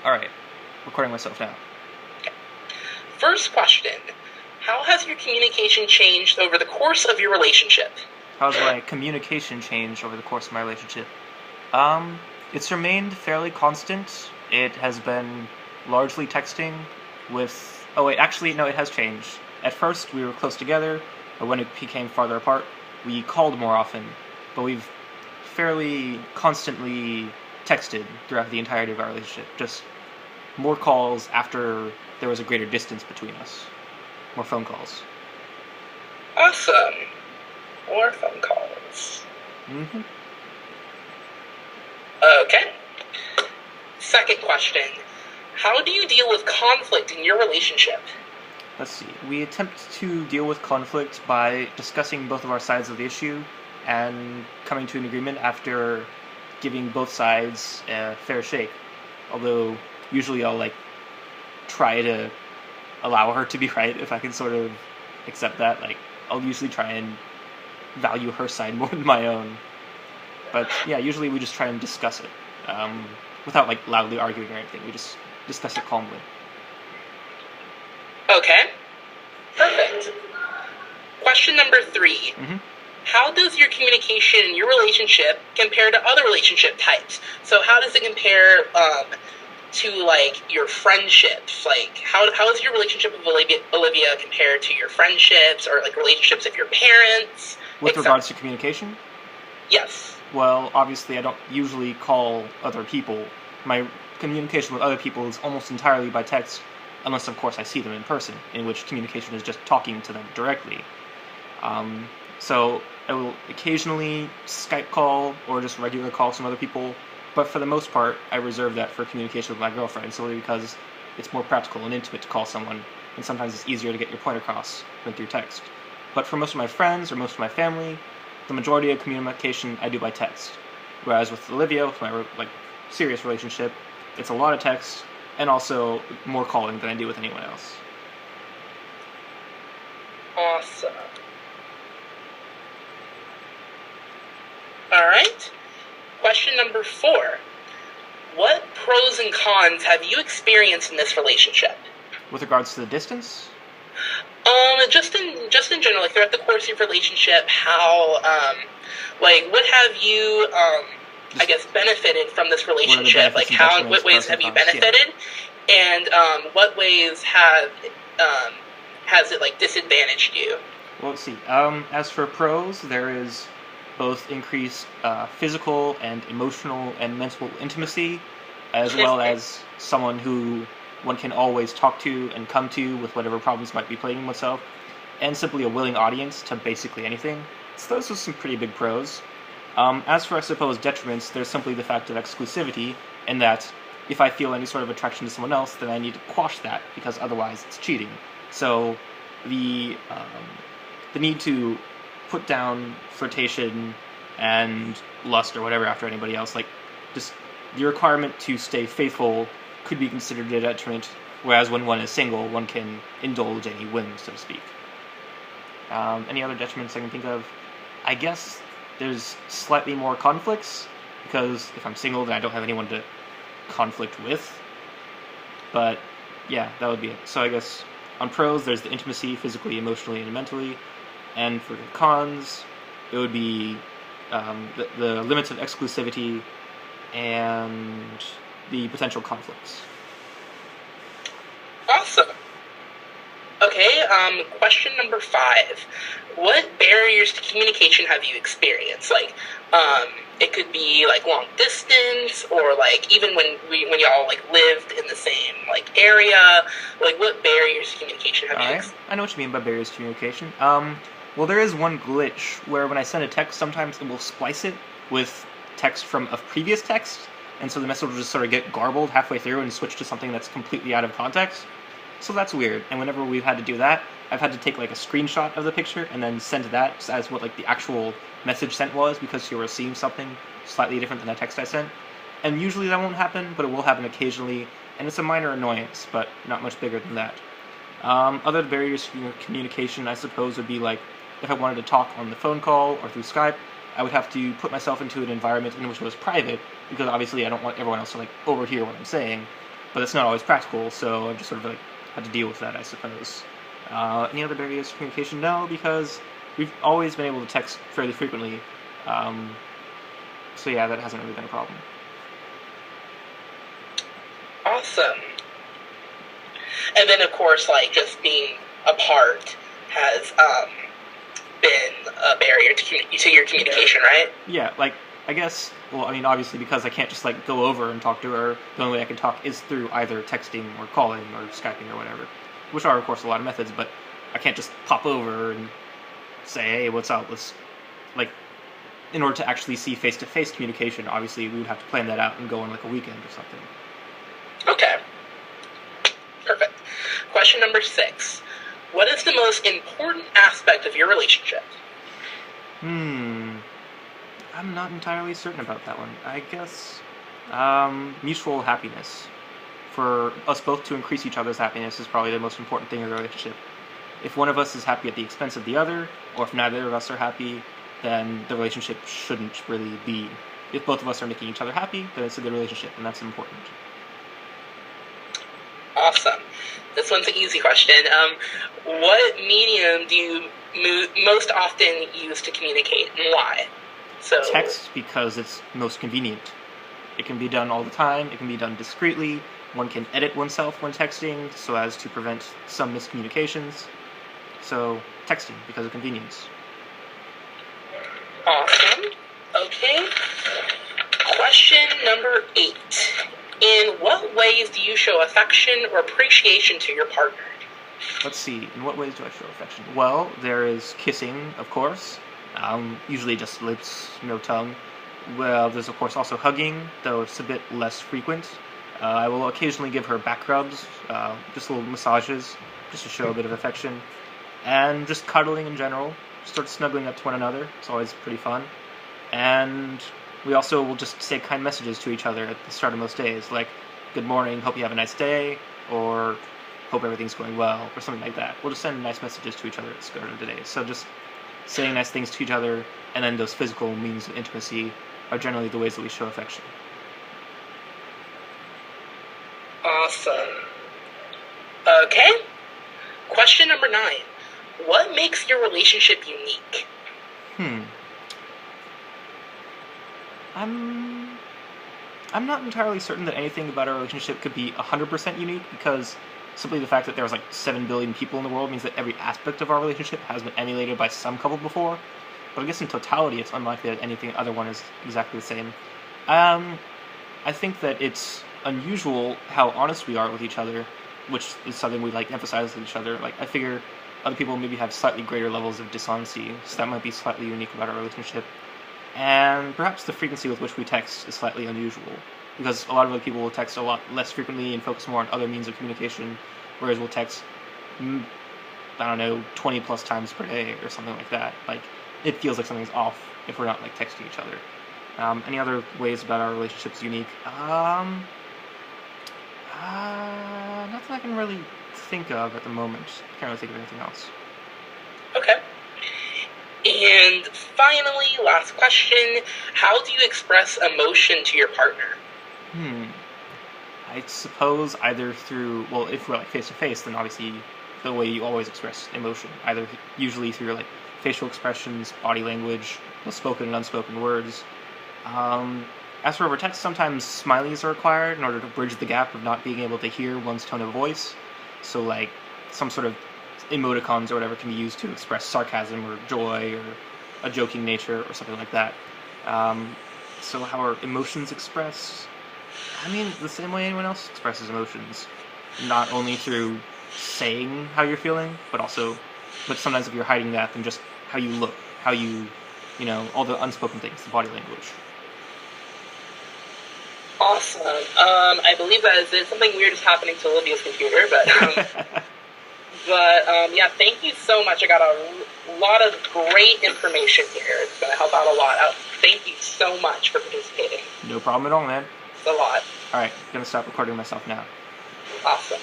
Alright, recording myself now. First question. How has your communication changed over the course of your relationship? How's my communication changed over the course of my relationship? It's remained fairly constant. It has been largely texting with... Oh wait, actually, no, it has changed. At first, we were close together, but when it became farther apart, we called more often. But we've fairly constantly texted throughout the entirety of our relationship. Just more calls after there was a greater distance between us. More phone calls. Awesome. More phone calls. Mm-hmm. Okay. Second question. How do you deal with conflict in your relationship? Let's see. We attempt to deal with conflict by discussing both of our sides of the issue and coming to an agreement after giving both sides a fair shake. Although usually I'll try to allow her to be right if I can sort of accept that. I'll usually try and value her side more than my own. But yeah, usually we just try and discuss it without loudly arguing or anything. We just discuss it calmly. Okay. Perfect. Question number 3. Mm-hmm. How does your communication in your relationship compare to other relationship types? So how does it compare to your friendships? How is your relationship with Olivia compared to your friendships or relationships with your parents? With regards to communication? Yes. Well, obviously I don't usually call other people. My communication with other people is almost entirely by text, unless of course I see them in person, in which communication is just talking to them directly. So I will occasionally Skype call or just regular call some other people, but for the most part, I reserve that for communication with my girlfriend, solely because it's more practical and intimate to call someone, and sometimes it's easier to get your point across than through text. But for most of my friends or most of my family, the majority of communication I do by text. Whereas with Olivia, with my serious relationship, it's a lot of text and also more calling than I do with anyone else. Awesome. Alright. Question number 4. What pros and cons have you experienced in this relationship? With regards to the distance? Just in general, throughout the course of your relationship, how, what have you, I guess, benefited from this relationship? What ways have you benefited? Yeah. And, what ways has it, disadvantaged you? Well, let's see. As for pros, there is both increased physical and emotional and mental intimacy, as well as someone who one can always talk to and come to with whatever problems might be plaguing oneself, and simply a willing audience to basically anything. So those are some pretty big pros. As for, I suppose, detriments, there's simply the fact of exclusivity, in that if I feel any sort of attraction to someone else, then I need to quash that, because otherwise it's cheating. So the need to put down flirtation and lust or whatever after anybody else, just the requirement to stay faithful could be considered a detriment, whereas when one is single, one can indulge any whims, so to speak. Any other detriments I can think of? I guess there's slightly more conflicts, because if I'm single, then I don't have anyone to conflict with. But yeah, that would be it. So I guess on pros, there's the intimacy, physically, emotionally, and mentally. And for the cons, it would be the limits of exclusivity and the potential conflicts. Awesome. Okay, question number 5. What barriers to communication have you experienced? It could be long distance, or even when y'all lived in the same area. What barriers to communication have you experienced? I know what you mean by barriers to communication. Well, there is one glitch where when I send a text, sometimes it will splice it with text from a previous text, and so the message will just sort of get garbled halfway through and switch to something that's completely out of context. So that's weird, and whenever we've had to do that, I've had to take a screenshot of the picture and then send that as what the actual message sent was, because she'll receive something slightly different than the text I sent. And usually that won't happen, but it will happen occasionally, and it's a minor annoyance, but not much bigger than that. Other barriers to communication, I suppose, would be if I wanted to talk on the phone call or through Skype, I would have to put myself into an environment in which it was private, because obviously I don't want everyone else to overhear what I'm saying. but it's not always practical, so I've just sort of like had to deal with that, I suppose. Any other barriers to communication? No, because we've always been able to text fairly frequently. So yeah, that hasn't really been a problem. Awesome. And then, of course, like, just being apart has been a barrier to your communication, right? Yeah, like, I guess, well, I mean, obviously, because I can't just, like, go over and talk to her, the only way I can talk is through either texting or calling or Skyping or whatever, which are, of course, a lot of methods, but I can't just pop over and say, hey, what's up, let's, like, in order to actually see face-to-face communication, obviously, we would have to plan that out and go on, like, a weekend or something. Okay. Perfect. Question number 6. What is the most important aspect of your relationship? I'm not entirely certain about that one. I guess mutual happiness. For us both to increase each other's happiness is probably the most important thing in a relationship. If one of us is happy at the expense of the other, or if neither of us are happy, then the relationship shouldn't really be. If both of us are making each other happy, then it's a good relationship, and that's important. Awesome. This one's an easy question. What medium do you most often use to communicate, and why? So Text, because it's most convenient. It can be done all the time. It can be done discreetly. One can edit oneself when texting so as to prevent some miscommunications. So, texting, because of convenience. Awesome. Okay. Question number 8. In what ways do you show affection or appreciation to your partner? Let's see, in what ways do I show affection? Well, there is kissing, of course. Usually just lips, no tongue. Well, there's of course also hugging, though it's a bit less frequent. I will occasionally give her back rubs, just little massages, just to show a bit of affection. And just cuddling in general, sort of snuggling up to one another. It's always pretty fun. And we also will just say kind messages to each other at the start of most days, like, good morning, hope you have a nice day, or hope everything's going well, or something like that. We'll just send nice messages to each other at the start of the day. So just saying nice things to each other, and then those physical means of intimacy are generally the ways that we show affection. Awesome. Okay. Question number 9. What makes your relationship unique? I'm not entirely certain that anything about our relationship could be 100% unique, because simply the fact that there's like 7 billion people in the world means that every aspect of our relationship has been emulated by some couple before. But I guess in totality, it's unlikely that anything other one is exactly the same. I think that it's unusual how honest we are with each other, which is something we like emphasize with each other. Like, I figure other people maybe have slightly greater levels of dishonesty, so that might be slightly unique about our relationship. And perhaps the frequency with which we text is slightly unusual, because a lot of other people will text a lot less frequently and focus more on other means of communication, whereas we'll text, 20 plus times per day or something like that. Like, it feels like something's off if we're not, like, texting each other. Any other ways about our relationship's unique? Nothing I can really think of at the moment. Can't really think of anything else. Okay. And finally, last question. How do you express emotion to your partner? I suppose either through, well, if we're like face to face, then obviously the way you always express emotion, either usually through like facial expressions, body language, both spoken and unspoken words. As for over text, sometimes smileys are required in order to bridge the gap of not being able to hear one's tone of voice. So like some sort of emoticons or whatever can be used to express sarcasm or joy or a joking nature or something like that. So how are emotions expressed? I mean, the same way anyone else expresses emotions. Not only through saying how you're feeling, but sometimes if you're hiding that, then just how you look, how you, all the unspoken things, the body language. Awesome. I believe that is it. Something weird is happening to Olivia's computer, but yeah, thank you so much. I got a lot of great information here. It's going to help out a lot. Thank you so much for participating. No problem at all, man. It's a lot. All right, gonna stop recording myself now. Awesome.